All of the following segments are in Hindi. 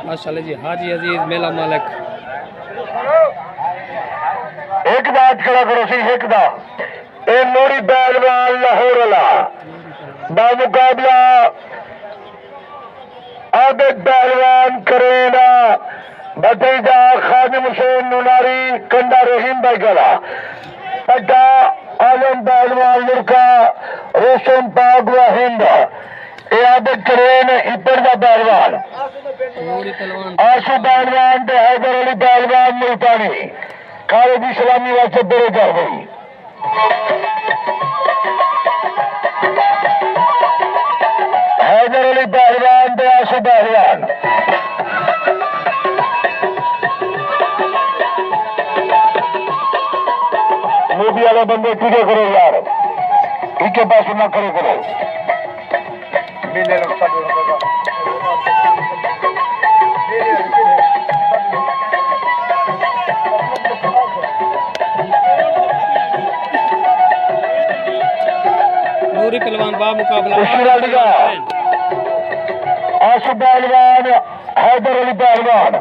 माशाल्लाह जी। हाजी अजीज मेला मालिक एक बात खड़ा करो सी एक दा ए नूरी पहलवान लाहौर वाला बामुकाबला आबिद पहलवान करेना भतीजा खादिम हुसैन नुनारी कंडा रहीम भाई गला पट्टा आलम पहलवान लुरका रोशन पाक व हिंद ए आबिद करेन इपर का पहलवान आशु पहलवान ते हैदर अली पहलवान मुल्तानी खालिद इस्लामी वास्ते बड़े कर गई हैदर अली पहलवान ते आशु पहलवान मोदी वाले बंदे ठीक करो यार, इनके पास ना करे करो नूरी पहलवान बा मुकाबला आशु पहलवान हैदर अली पहलवान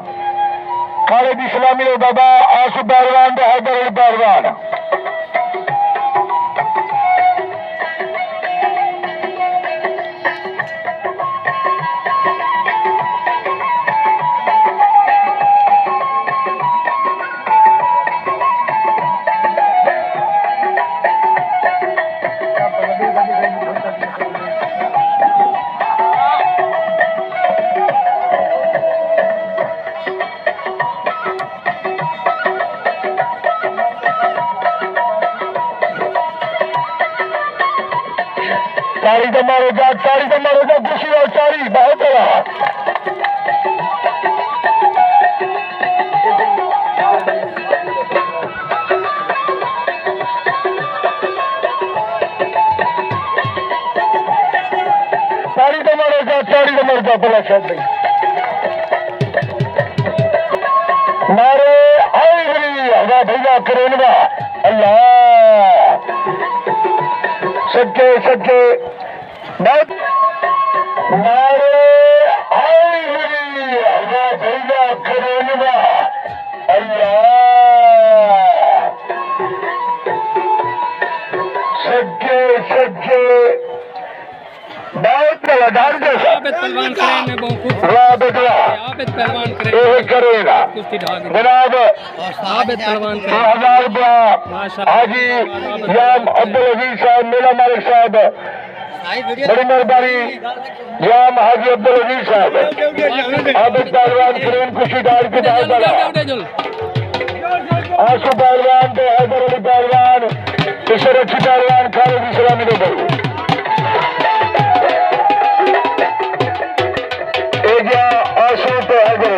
खालिद इस्लामी बाबा आशु पहलवान हैदर अली पहलवान चारी तो मारो जा खुशी और चारी बहुत बड़ा चारी तो मारो जा भला शायद भाई मारे हवा भैया करेगा अल्लाह सच्चे सच्चे बहुत मारे हवा भैया करेगा अल्लाह सच्चे सच्चे बहुत लगातार जैसा आबिद पहलवान करे में बहुत खुश आबिद पहलवान करे करेगा कुश्ती ढाल जनाब आबिद पहलवान करे 2000 रुपया हाजी जाम अब्दुल अजीज साहब मेला मालिक साहब बड़ी मेहरबानी जाम हाजी अब्दुल अजीज साहब आबिद पहलवान करेन खुशी डाल के डाल डाला आशु पहलवान तो हैदर अली पहलवान किशोर अच्छी पहलवान खालिद इस्लामी ने बड़ी आशु तो हैदर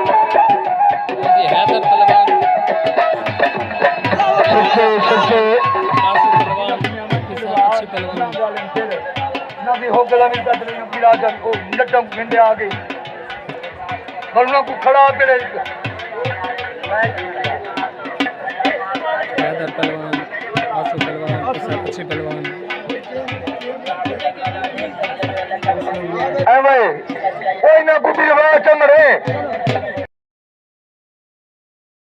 अली हैदर पहलवान सच्चे आशु पहलवान अच्छी पहलवान हो गला मिलता पीड़ा को लट्टम खिंडे आ गई बलना को खड़ा करे हैदर पहलवान आशु पहलवान अच्छी पहलवान कोई ना कुछ चंग रहे